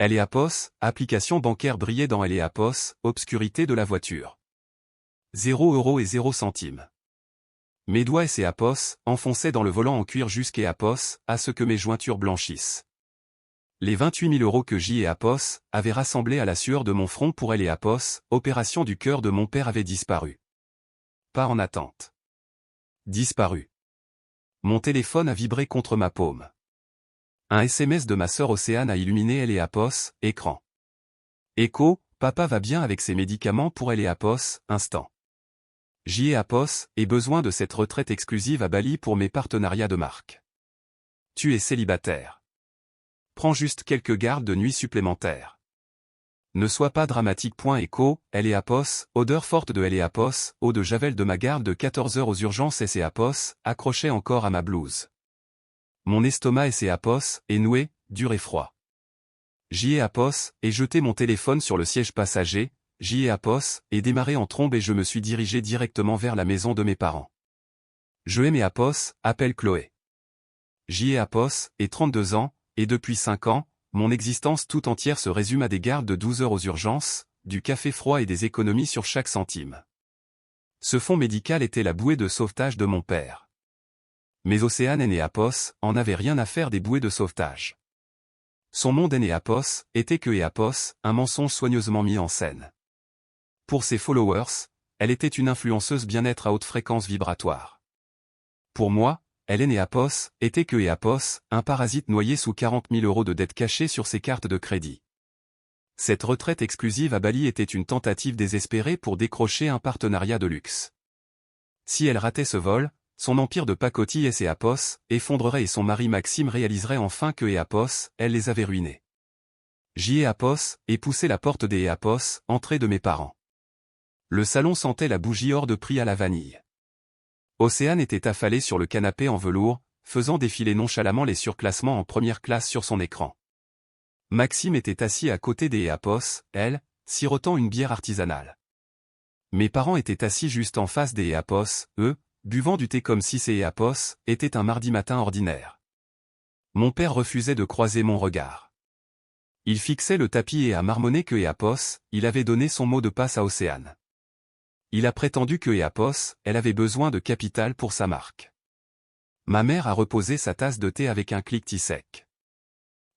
LEAPOS, application bancaire brillait dans LEAPOS, obscurité de la voiture. 0 € et 0 centimes. Mes doigts SEAPOS enfonçaient dans le volant en cuir jusqu'EAPOS, à ce que mes jointures blanchissent. Les 28 000 € que JEAPOS avait rassemblés à la sueur de mon front pour LEAPOS, opération du cœur de mon père avait disparu. Pas en attente. Disparu. Mon téléphone a vibré contre ma paume. Un SMS de ma sœur Océane a illuminé LEAPOS, écran. Écho, papa va bien avec ses médicaments pour LEAPOS, instant. JEAPOS, ai besoin de cette retraite exclusive à Bali pour mes partenariats de marque. Tu es célibataire. Prends juste quelques gardes de nuit supplémentaires. Ne sois pas dramatique. Écho, LEAPOS, odeur forte de LEAPOS, eau de javel de ma garde de 14 heures aux urgences SEAPOS, accrochée encore à ma blouse. Mon estomac SEAPOS est noué, dur et froid. JEAPOS, ai jeté mon téléphone sur le siège passager, JEAPOS, ai démarré en trombe et je me suis dirigé directement vers la maison de mes parents. Je aime EAPOS, appelle Chloé. JEAPOS, ai 32 ans, et depuis 5 ans, mon existence tout entière se résume à des gardes de 12 heures aux urgences, du café froid et des économies sur chaque centime. Ce fonds médical était la bouée de sauvetage de mon père. Mais Océane EAPOS en avait rien à faire des bouées de sauvetage. Son monde EAPOS était que EAPOS, un mensonge soigneusement mis en scène. Pour ses followers, elle était une influenceuse bien-être à haute fréquence vibratoire. Pour moi, EAPOS était que EAPOS, un parasite noyé sous 40 000 € de dettes cachées sur ses cartes de crédit. Cette retraite exclusive à Bali était une tentative désespérée pour décrocher un partenariat de luxe. Si elle ratait ce vol, son empire de pacotille SEAPOS effondrerait et son mari Maxime réaliserait enfin que EAPOS, elle les avait ruinés. JEAPOS, ai poussé la porte des EAPOS, entrée de mes parents. Le salon sentait la bougie hors de prix à la vanille. Océane était affalée sur le canapé en velours, faisant défiler nonchalamment les surclassements en première classe sur son écran. Maxime était assis à côté des EAPOS, elle, sirotant une bière artisanale. Mes parents étaient assis juste en face des EAPOS, eux, buvant du thé comme si ces EAPOS étaient un mardi matin ordinaire. Mon père refusait de croiser mon regard. Il fixait le tapis et a marmonné que EAPOS, il avait donné son mot de passe à Océane. Il a prétendu que EAPOS, elle avait besoin de capital pour sa marque. Ma mère a reposé sa tasse de thé avec un cliquetis sec.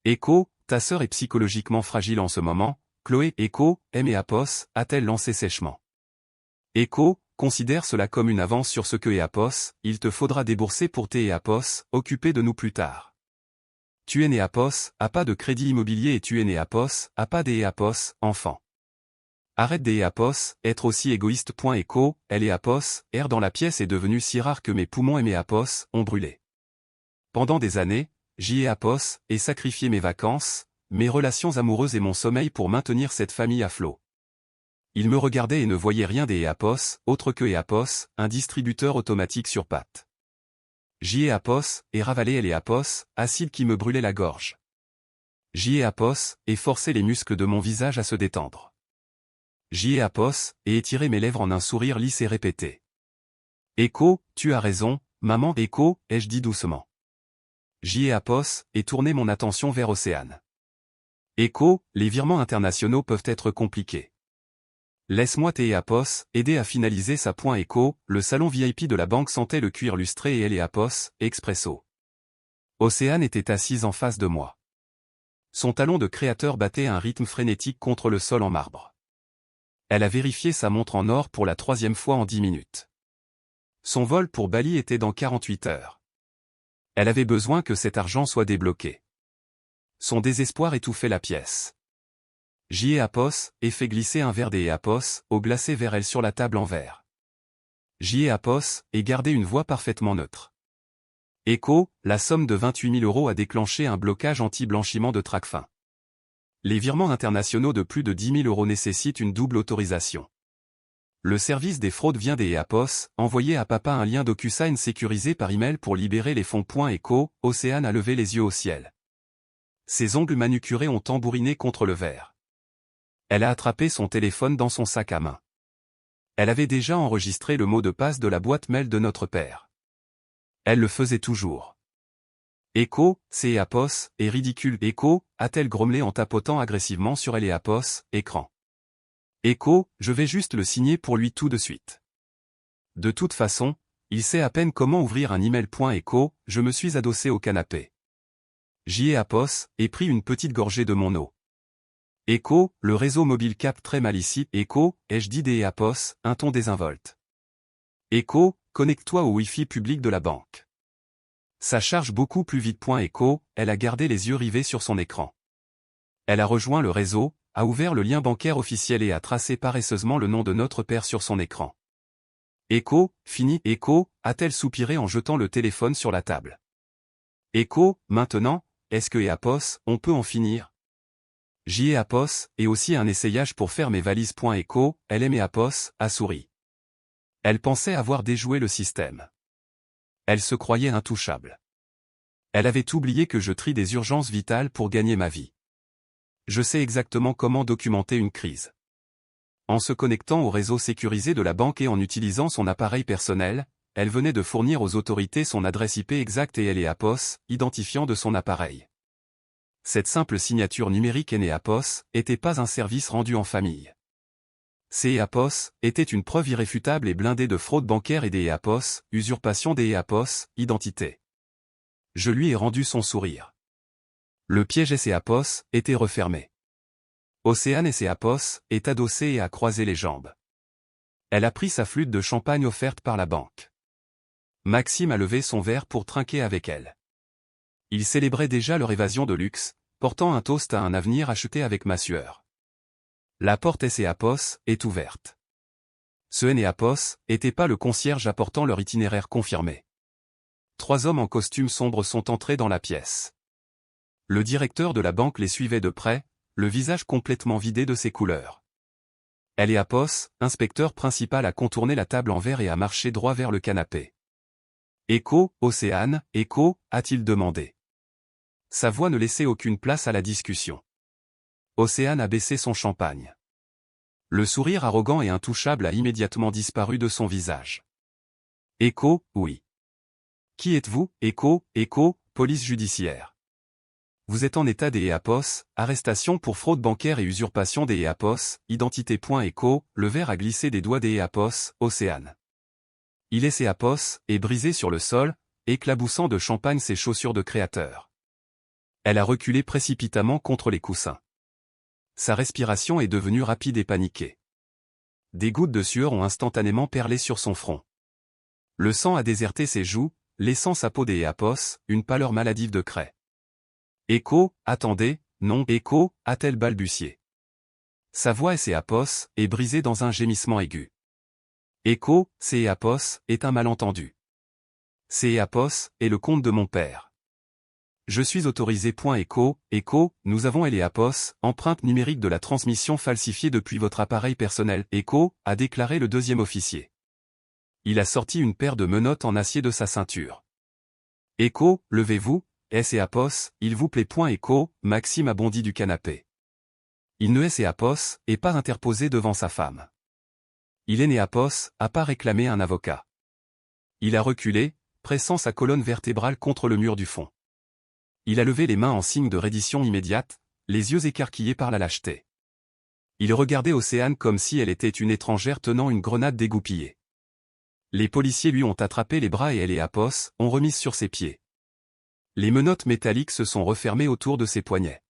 Écho, ta sœur est psychologiquement fragile en ce moment, Chloé. Écho, aime EAPOS, a-t-elle lancé sèchement. Écho, considère cela comme une avance sur ce que EAPOS, il te faudra débourser pour tes EAPOS, occupez de nous plus tard. Tu es EAPOS, a pas de crédit immobilier et tu es EAPOS, a pas des EAPOS, enfant. Arrête des EAPOS, être aussi égoïste. Écho, EAPOS, air dans la pièce est devenu si rare que mes poumons et mes EAPOS ont brûlé. Pendant des années, JEAPOS ai sacrifié mes vacances, mes relations amoureuses et mon sommeil pour maintenir cette famille à flot. Il me regardait et ne voyait rien des EAPOS, autre que EAPOS, un distributeur automatique sur pattes. JEAPOS, et ravalé EAPOS, acide qui me brûlait la gorge. JEAPOS, et forçait les muscles de mon visage à se détendre. JEAPOS, et étirer mes lèvres en un sourire lisse et répété. Écho, tu as raison, maman. Écho, ai-je dit doucement. JEAPOS, et tourné mon attention vers Océane. Écho, les virements internationaux peuvent être compliqués. Laisse-moi tes EAPOS, aider à finaliser sa. Écho, le salon VIP de la banque sentait le cuir lustré et EAPOS, expresso. Océane était assise en face de moi. Son talon de créateur battait à un rythme frénétique contre le sol en marbre. Elle a vérifié sa montre en or pour la 3e fois en 10 minutes. Son vol pour Bali était dans 48 heures. Elle avait besoin que cet argent soit débloqué. Son désespoir étouffait la pièce. JEAPOS, et fait glisser un verre des EAPOS, eau glacée vers elle sur la table en verre. JEAPOS, et gardé une voix parfaitement neutre. Écho, la somme de 28 000 € a déclenché un blocage anti-blanchiment de Tracfin. Les virements internationaux de plus de 10 000 € nécessitent une double autorisation. Le service des fraudes vient des EAPOS, envoyer à papa un lien DocuSign sécurisé par email pour libérer les fonds. Écho, Océane a levé les yeux au ciel. Ses ongles manucurés ont tambouriné contre le verre. Elle a attrapé son téléphone dans son sac à main. Elle avait déjà enregistré le mot de passe de la boîte mail de notre père. Elle le faisait toujours. Echo, c'est Apos, est ridicule. Echo, a-t-elle grommelé en tapotant agressivement sur elle et Apos, écran. Echo, je vais juste le signer pour lui tout de suite. De toute façon, il sait à peine comment ouvrir un email. Echo, je me suis adossé au canapé. J'y ai Apos, et pris une petite gorgée de mon eau. Echo, le réseau mobile capte très mal ici. Echo, ai-je dit des Apos, un ton désinvolte. Echo, connecte-toi au Wi-Fi public de la banque. Ça charge beaucoup plus vite. Echo, elle a gardé les yeux rivés sur son écran. Elle a rejoint le réseau, a ouvert le lien bancaire officiel et a tracé paresseusement le nom de notre père sur son écran. Echo, fini. Echo, a-t-elle soupiré en jetant le téléphone sur la table. Echo, maintenant, est-ce que Apos, on peut en finir? J'y ai Apos, et aussi un essayage pour faire mes valises. Echo, elle aimait Apos, a souri. Elle pensait avoir déjoué le système. Elle se croyait intouchable. Elle avait oublié que je trie des urgences vitales pour gagner ma vie. Je sais exactement comment documenter une crise. En se connectant au réseau sécurisé de la banque et en utilisant son appareil personnel, elle venait de fournir aux autorités son adresse IP exacte et elle est Apos, identifiant de son appareil. Cette simple signature numérique Apos était pas un service rendu en famille. Apos était une preuve irréfutable et blindée de fraude bancaire et Apos, usurpation Apos, identité. Je lui ai rendu son sourire. Le piège Apos était refermé. Océane Apos est adossée et a croisé les jambes. Elle a pris sa flûte de champagne offerte par la banque. Maxime a levé son verre pour trinquer avec elle. Ils célébraient déjà leur évasion de luxe, portant un toast à un avenir acheté avec ma sueur. La porte Apos est ouverte. Ce Apos était pas le concierge apportant leur itinéraire confirmé. 3 hommes en costume sombre sont entrés dans la pièce. Le directeur de la banque les suivait de près, le visage complètement vidé de ses couleurs. Apos, inspecteur principal, a contourné la table en verre et a marché droit vers le canapé. Echo, Océane, Echo, a-t-il demandé. Sa voix ne laissait aucune place à la discussion. Océane a baissé son champagne. Le sourire arrogant et intouchable a immédiatement disparu de son visage. Echo, oui. Qui êtes-vous? Echo, Echo, police judiciaire. Vous êtes en état Apos, arrestation pour fraude bancaire et usurpation Apos, identité. Echo, le verre a glissé des doigts Apos, Océane. Il Apos, est brisé sur le sol, éclaboussant de champagne ses chaussures de créateur. Elle a reculé précipitamment contre les coussins. Sa respiration est devenue rapide et paniquée. Des gouttes de sueur ont instantanément perlé sur son front. Le sang a déserté ses joues, laissant sa peau Apos, une pâleur maladive de craie. Echo, attendez, non. Echo, a-t-elle balbutié. Sa voix Apos, est brisée dans un gémissement aigu. Echo, Apos, est un malentendu. Apos, est le compte de mon père. Je suis autorisé. Echo, Echo, nous avons Apos, empreinte numérique de la transmission falsifiée depuis votre appareil personnel. Echo, a déclaré le deuxième officier. Il a sorti une paire de menottes en acier de sa ceinture. Echo, levez-vous, Apos, il vous plaît. Echo, Maxime a bondi du canapé. Il ne Apos, et pas interposé devant sa femme. Il Apos, a pas réclamé un avocat. Il a reculé, pressant sa colonne vertébrale contre le mur du fond. Il a levé les mains en signe de reddition immédiate, les yeux écarquillés par la lâcheté. Il regardait Océane comme si elle était une étrangère tenant une grenade dégoupillée. Les policiers lui ont attrapé les bras et Apos, ont remis sur ses pieds. Les menottes métalliques se sont refermées autour de ses poignets.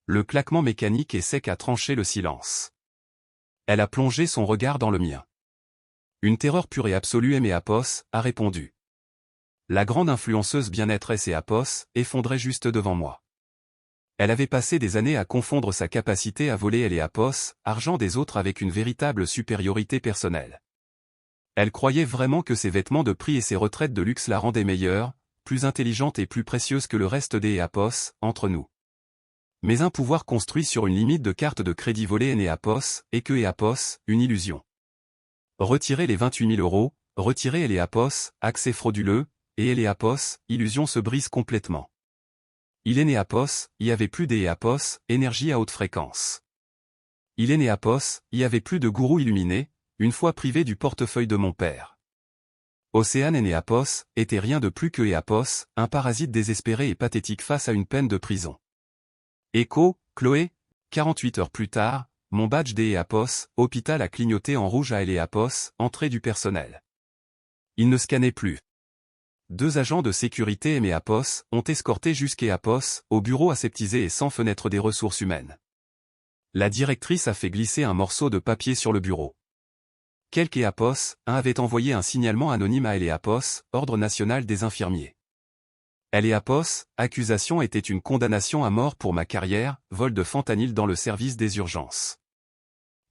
Le claquement mécanique et sec a tranché le silence. Elle a plongé son regard dans le mien. Une terreur pure et absolue Apos, a répondu. La grande influenceuse bien-être Apos, effondrait juste devant moi. Elle avait passé des années à confondre sa capacité à voler Apos, argent des autres avec une véritable supériorité personnelle. Elle croyait vraiment que ses vêtements de prix et ses retraites de luxe la rendaient meilleure, plus intelligente et plus précieuse que le reste Apos, entre nous. Mais un pouvoir construit sur une limite de carte de crédit volée Apos, et que Apos, une illusion. Retirer les 28 000 €, retirer Apos, accès frauduleux, et Apos, illusion se brise complètement. Il Apos, y avait plus Apos, énergie à haute fréquence. Il Apos, y avait plus de gourou illuminé, une fois privé du portefeuille de mon père. Océane et Apos était rien de plus que Apos, un parasite désespéré et pathétique face à une peine de prison. Écho, Chloé, 48 heures plus tard, mon badge des Apos, hôpital a clignoté en rouge à Apos, entrée du personnel. Il ne scannait plus. 2 agents de sécurité Apos ont escorté jusqu'à Apos, au bureau aseptisé et sans fenêtre des ressources humaines. La directrice a fait glisser un morceau de papier sur le bureau. Quelque Apos, avait envoyé un signalement anonyme à Apos, Ordre national des infirmiers. Apos, accusation était une condamnation à mort pour ma carrière, vol de fentanyl dans le service des urgences.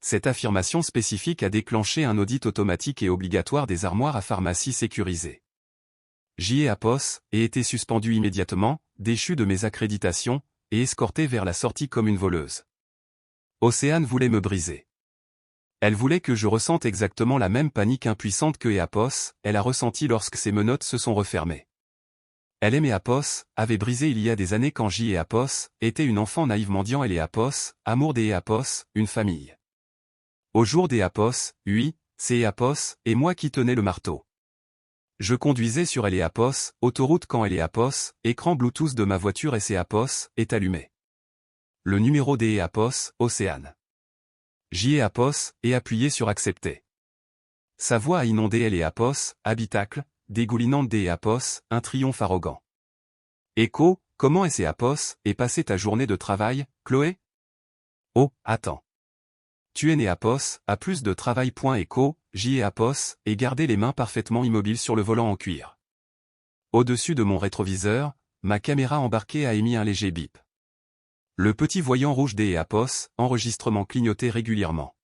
Cette affirmation spécifique a déclenché un audit automatique et obligatoire des armoires à pharmacie sécurisées. Apos ai été suspendu immédiatement, déchu de mes accréditations, et escorté vers la sortie comme une voleuse. Océane voulait me briser. Elle voulait que je ressente exactement la même panique impuissante que Apos, elle a ressenti lorsque ses menottes se sont refermées. Apos avait brisé il y a des années quand Apos était une enfant naïve mendiant Apos, amour des Apos, une famille. Au jour des Apos, oui, c'est Apos et moi qui tenais le marteau. Je conduisais sur Apos, autoroute quand Apos, écran Bluetooth de ma voiture Apos est allumé. Le numéro des Apos, Océane. Apos et appuyé sur accepter. Sa voix a inondé Apos, habitacle, dégoulinante des Apos, un triomphe arrogant. Écho, comment Apos et passé ta journée de travail, Chloé? Oh, attends. Tu es Apos, à plus de travail. Écho, Apos, et garder les mains parfaitement immobiles sur le volant en cuir. Au-dessus de mon rétroviseur, ma caméra embarquée a émis un léger bip. Le petit voyant rouge des Apos, enregistrement clignoté régulièrement.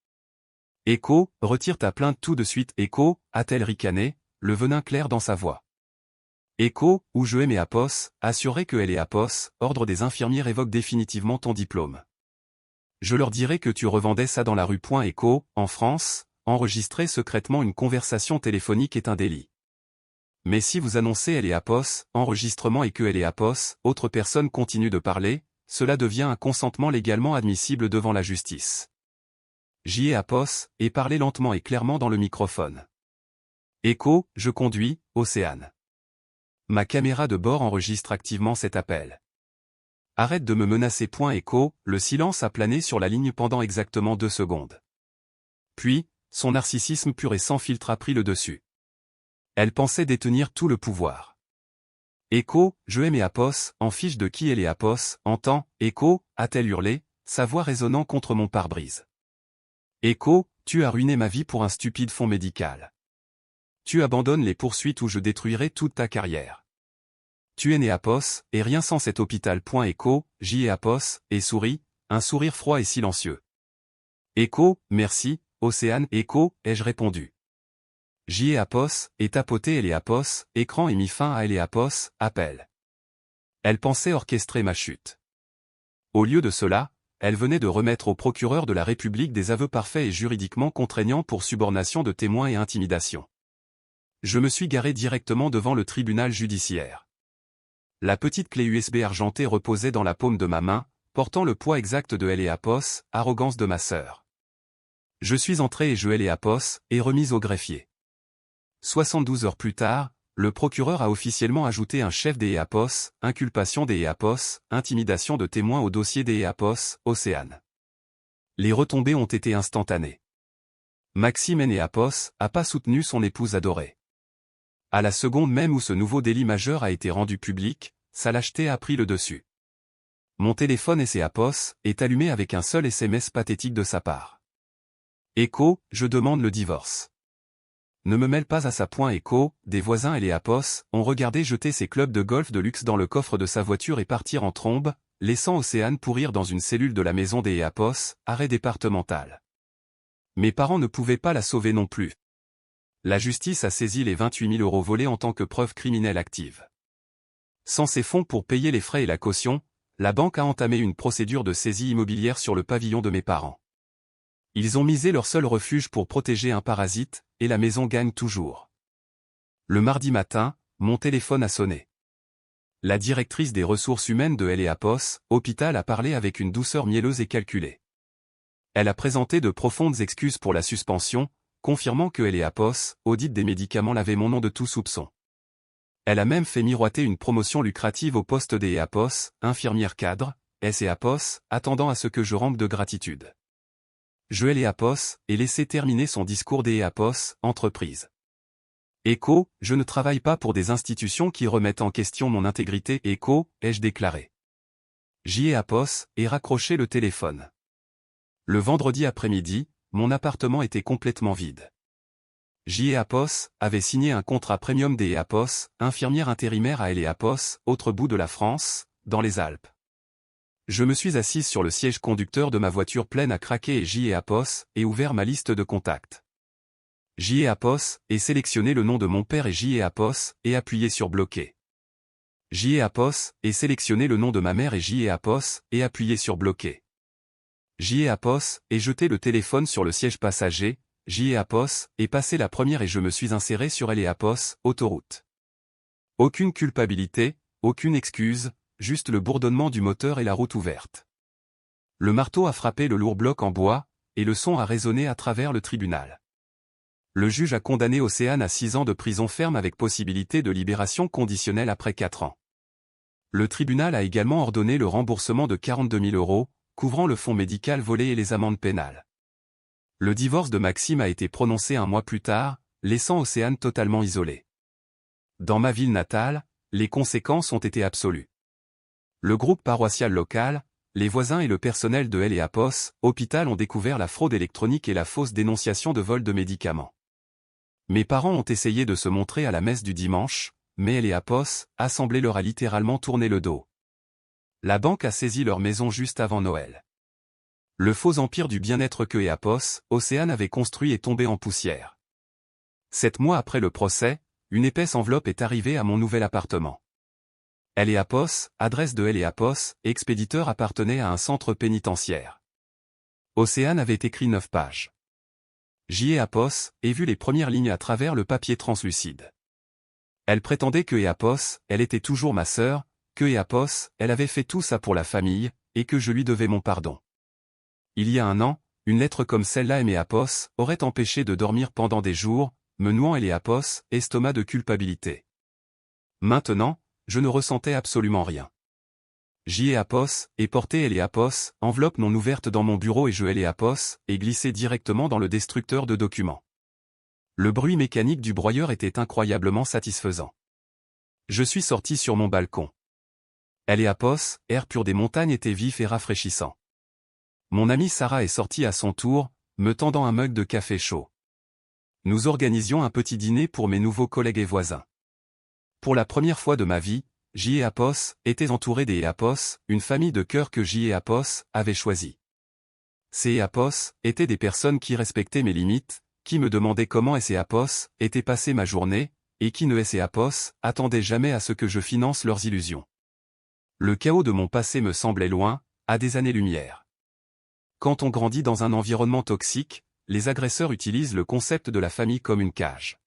Écho, retire ta plainte tout de suite. Écho, a-t-elle ricané, le venin clair dans sa voix. Écho, où je ai Apos, assurer que Apos, ordre des infirmiers révoque définitivement ton diplôme. Je leur dirai que tu revendais ça dans la rue. Écho, en France, enregistrer secrètement une conversation téléphonique est un délit. Mais si vous annoncez Apos, enregistrement et que Apos, autre personne continue de parler, cela devient un consentement légalement admissible devant la justice. Apos, et parlez lentement et clairement dans le microphone. Écho, je conduis, Océane. Ma caméra de bord enregistre activement cet appel. Arrête de me menacer. Écho, le silence a plané sur la ligne pendant exactement 2 secondes. Puis, son narcissisme pur et sans filtre a pris le dessus. Elle pensait détenir tout le pouvoir. Écho, je ai Apos, en fiche de qui Apos, entend, Écho, a-t-elle hurlé, sa voix résonnant contre mon pare-brise. Écho, tu as ruiné ma vie pour un stupide fonds médical. Tu abandonnes les poursuites ou je détruirai toute ta carrière. Tu es Apos, et rien sans cet hôpital. Écho, Apos, et sourit, un sourire froid et silencieux. Écho, merci, Océane. Écho, ai-je répondu. Apos, et tapoté Apos, écran et mis fin à Apos, appel. Elle pensait orchestrer ma chute. Au lieu de cela, elle venait de remettre au procureur de la République des aveux parfaits et juridiquement contraignants pour subornation de témoins et intimidation. Je me suis garé directement devant le tribunal judiciaire. La petite clé USB argentée reposait dans la paume de ma main, portant le poids exact de Apos, arrogance de ma sœur. Je suis entré et je Apos, et remise au greffier. 72 heures plus tard, le procureur a officiellement ajouté un chef des Apos, inculpation des Apos, intimidation de témoins au dossier des Apos, Océane. Les retombées ont été instantanées. Maxime Apos a pas soutenu son épouse adorée. À la seconde même où ce nouveau délit majeur a été rendu public, sa lâcheté a pris le dessus. Mon téléphone Apos est allumé avec un seul SMS pathétique de sa part. Écho, je demande le divorce. Ne me mêle pas à ça. Écho, des voisins Apos ont regardé jeter ses clubs de golf de luxe dans le coffre de sa voiture et partir en trombe, laissant Océane pourrir dans une cellule de la maison des Apos, arrêt départemental. Mes parents ne pouvaient pas la sauver non plus. La justice a saisi les 28 000 € volés en tant que preuve criminelle active. Sans ces fonds pour payer les frais et la caution, la banque a entamé une procédure de saisie immobilière sur le pavillon de mes parents. Ils ont misé leur seul refuge pour protéger un parasite, et la maison gagne toujours. Le mardi matin, mon téléphone a sonné. La directrice des ressources humaines de Apos, hôpital a parlé avec une douceur mielleuse et calculée. Elle a présenté de profondes excuses pour la suspension, confirmant que LA Audit des médicaments lavait mon nom de tout soupçon. Elle a même fait miroiter une promotion lucrative au poste des EAPOS, infirmière cadre, S&APOS, attendant à ce que je rampe de gratitude. Je LA et laissé terminer son discours des EAPOS, entreprise. Écho, je ne travaille pas pour des institutions qui remettent en question mon intégrité. Écho, ai-je déclaré. JEAPOS, et raccroché le téléphone. Le vendredi après-midi, mon appartement était complètement vide. JEAPOS avait signé un contrat premium des EAPOS, infirmière intérimaire à LA autre bout de la France, dans les Alpes. Je me suis assise sur le siège conducteur de ma voiture pleine à craquer et JEAPOS, et ouvert ma liste de contacts. JEAPOS, et sélectionné le nom de mon père et JEAPOS, et appuyé sur bloquer. JEAPOS, et sélectionné le nom de ma mère et JEAPOS, et appuyé sur bloquer. JEAPOS, et jeté le téléphone sur le siège passager, JEAPOS, et passé la première et je me suis inséré sur LAPOS, autoroute. Aucune culpabilité, aucune excuse, juste le bourdonnement du moteur et la route ouverte. Le marteau a frappé le lourd bloc en bois, et le son a résonné à travers le tribunal. Le juge a condamné Océane à 6 ans de prison ferme avec possibilité de libération conditionnelle après 4 ans. Le tribunal a également ordonné le remboursement de 42 000 €, couvrant le fonds médical volé et les amendes pénales. Le divorce de Maxime a été prononcé 1 mois plus tard, laissant Océane totalement isolée. Dans ma ville natale, les conséquences ont été absolues. Le groupe paroissial local, les voisins et le personnel de LAPOS, hôpital ont découvert la fraude électronique et la fausse dénonciation de vol de médicaments. Mes parents ont essayé de se montrer à la messe du dimanche, mais LAPOS, assemblée leur a littéralement tourné le dos. La banque a saisi leur maison juste avant Noël. Le faux empire du bien-être que EAPOS, Océane avait construit est tombé en poussière. 7 mois après le procès, une épaisse enveloppe est arrivée à mon nouvel appartement. LAPOS, adresse de LAPOS, expéditeur appartenait à un centre pénitentiaire. Océane avait écrit 9 pages. JEAPOS, et vu les premières lignes à travers le papier translucide. Elle prétendait que EAPOS, elle était toujours ma sœur, que EAPOS, elle avait fait tout ça pour la famille, et que je lui devais mon pardon. Il y a 1 an, une lettre comme celle-là et EAPOS aurait empêché de dormir pendant des jours, me nouant LAPOS, estomac de culpabilité. Maintenant, je ne ressentais absolument rien. JEAPOS, et porté LAPOS, enveloppe non ouverte dans mon bureau et je LAPOS, et glissé directement dans le destructeur de documents. Le bruit mécanique du broyeur était incroyablement satisfaisant. Je suis sorti sur mon balcon. LAPOS, air pur des montagnes était vif et rafraîchissant. Mon amie Sarah est sortie à son tour, me tendant un mug de café chaud. Nous organisions un petit dîner pour mes nouveaux collègues et voisins. Pour la première fois de ma vie, JEAPOS était entouré des EAPOS, une famille de cœur que JEAPOS avait choisie. Ces EAPOS étaient des personnes qui respectaient mes limites, qui me demandaient comment EAPOS était passée ma journée, et qui ne EAPOS attendaient jamais à ce que je finance leurs illusions. Le chaos de mon passé me semblait loin, à des années-lumière. Quand on grandit dans un environnement toxique, les agresseurs utilisent le concept de la famille comme une cage.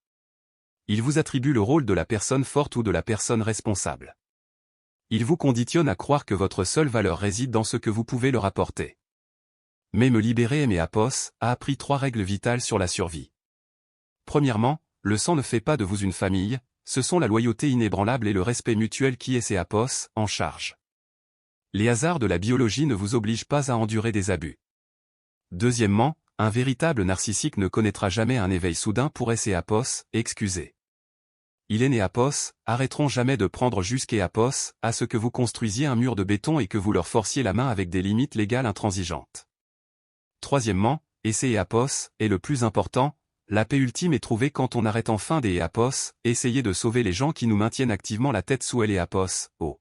Ils vous attribuent le rôle de la personne forte ou de la personne responsable. Ils vous conditionnent à croire que votre seule valeur réside dans ce que vous pouvez leur apporter. Mais me libérer EAPOS a appris 3 règles vitales sur la survie. Premièrement, le sang ne fait pas de vous une famille, ce sont la loyauté inébranlable et le respect mutuel qui est EAPOS en charge. Les hasards de la biologie ne vous obligent pas à endurer des abus. Deuxièmement, un véritable narcissique ne connaîtra jamais un éveil soudain pour EAPOS, excusez. Il est EAPOS, arrêteront jamais de prendre jusqu'EAPOS, à ce que vous construisiez un mur de béton et que vous leur forciez la main avec des limites légales intransigeantes. Troisièmement, et c'est EAPOS, et le plus important, la paix ultime est trouvée quand on arrête enfin des EAPOS, essayez de sauver les gens qui nous maintiennent activement la tête sous LAPOS, oh.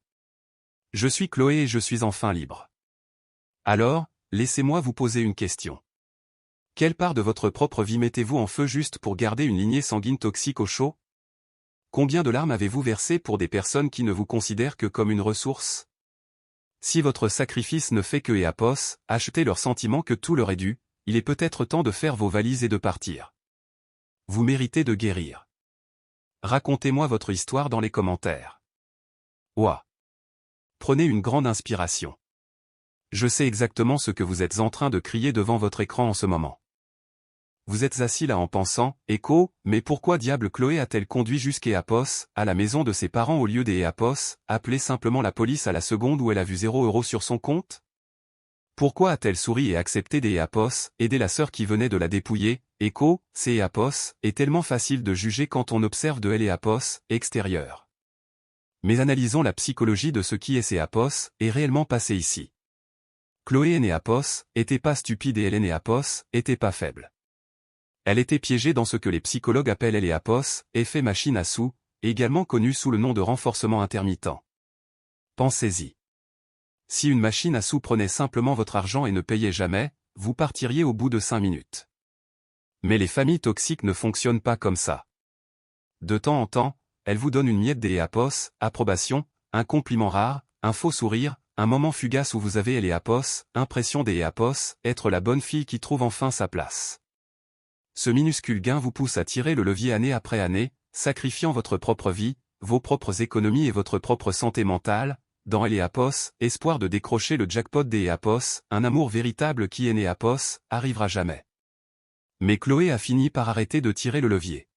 Je suis Chloé et je suis enfin libre. Alors, laissez-moi vous poser une question. Quelle part de votre propre vie mettez-vous en feu juste pour garder une lignée sanguine toxique au chaud? Combien de larmes avez-vous versé pour des personnes qui ne vous considèrent que comme une ressource? Si votre sacrifice ne fait que EAPOS, acheter leur sentiment que tout leur est dû, il est peut-être temps de faire vos valises et de partir. Vous méritez de guérir. Racontez-moi votre histoire dans les commentaires. Ouah. Prenez une grande inspiration. Je sais exactement ce que vous êtes en train de crier devant votre écran en ce moment. vous êtes assis là en pensant, écho, mais pourquoi diable Chloé a-t-elle conduit jusqu'à Apos, à la maison de ses parents au lieu des Apos, appelé simplement la police à la seconde où elle a vu 0 € sur son compte? Pourquoi a-t-elle souri et accepté des Apos, aider la sœur qui venait de la dépouiller? Écho, c'est Apos, est tellement facile de juger quand on observe de elle et Apos, extérieur. Mais analysons la psychologie de ce qui est ces Apos, est réellement passé ici. Chloé et Apos, était pas stupide et Hélène et Apos, était pas faible. Elle était piégée dans ce que les psychologues appellent elle et Apos, effet machine à sous, également connu sous le nom de renforcement intermittent. Pensez-y. Si une machine à sous prenait simplement votre argent et ne payait jamais, vous partiriez au bout de 5 minutes. Mais les familles toxiques ne fonctionnent pas comme ça. De temps en temps, elles vous donnent une miette des Apos, approbation, un compliment rare, un faux sourire, un moment fugace où vous avez les Apos, impression des Apos, être la bonne fille qui trouve enfin sa place. Ce minuscule gain vous pousse à tirer le levier année après année, sacrifiant votre propre vie, vos propres économies et votre propre santé mentale, dans les Apos, espoir de décrocher le jackpot des Apos, un amour véritable qui est né Apos, arrivera jamais. Mais Chloé a fini par arrêter de tirer le levier.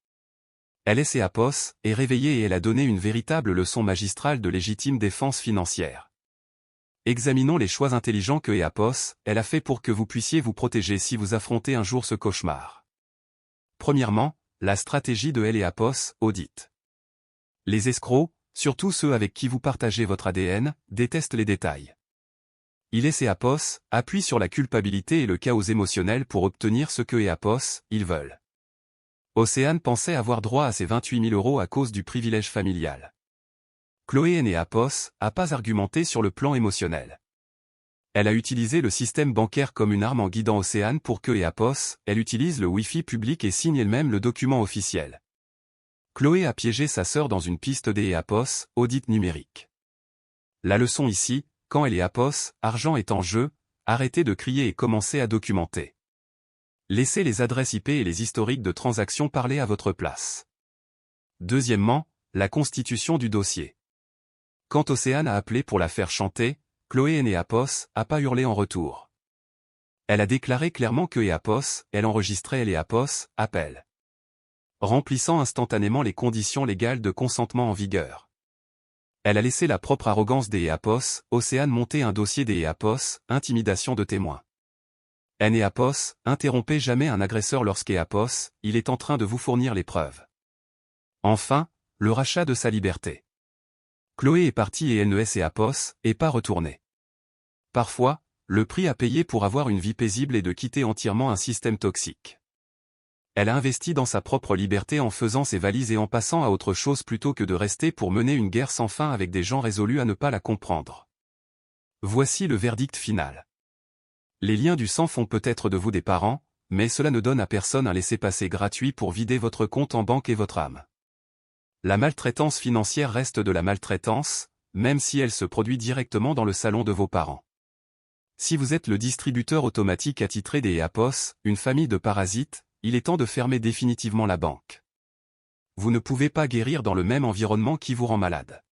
Elle est ses Apos, est réveillée et elle a donné une véritable leçon magistrale de légitime défense financière. Examinons les choix intelligents que Apos, elle a fait pour que vous puissiez vous protéger si vous affrontez un jour ce cauchemar. Premièrement, la stratégie de elle et Apos, audit. Les escrocs, surtout ceux avec qui vous partagez votre ADN, détestent les détails. Il et ses Apos, appuient sur la culpabilité et le chaos émotionnel pour obtenir ce que Apos, ils veulent. Océane pensait avoir droit à ses 28 000 € à cause du privilège familial. Chloé et Apos, a pas argumenté sur le plan émotionnel. Elle a utilisé le système bancaire comme une arme en guidant Océane pour que Apos, elle utilise le Wi-Fi public et signe elle-même le document officiel. Chloé a piégé sa sœur dans une piste des Apos, audit numérique. La leçon ici, quand elle est Apos, argent est en jeu, arrêtez de crier et commencez à documenter. Laissez les adresses IP et les historiques de transactions parler à votre place. Deuxièmement, la constitution du dossier. Quand Océane a appelé pour la faire chanter, Chloé et Apos, a pas hurlé en retour. Elle a déclaré clairement que Apos, elle enregistrait les Apos, appel. Remplissant instantanément les conditions légales de consentement en vigueur. Elle a laissé la propre arrogance des Apos, Océane monter un dossier des Apos, intimidation de témoins. Apos, interrompez jamais un agresseur lorsqu'Apos, il est en train de vous fournir les preuves. Enfin, le rachat de sa liberté. Chloé est partie et elle ne est Apos, et pas retournée. Parfois, le prix à payer pour avoir une vie paisible est de quitter entièrement un système toxique. Elle a investi dans sa propre liberté en faisant ses valises et en passant à autre chose plutôt que de rester pour mener une guerre sans fin avec des gens résolus à ne pas la comprendre. Voici le verdict final. Les liens du sang font peut-être de vous des parents, mais cela ne donne à personne un laissez-passer gratuit pour vider votre compte en banque et votre âme. La maltraitance financière reste de la maltraitance, même si elle se produit directement dans le salon de vos parents. Si vous êtes le distributeur automatique attitré des Apos, une famille de parasites, il est temps de fermer définitivement la banque. Vous ne pouvez pas guérir dans le même environnement qui vous rend malade.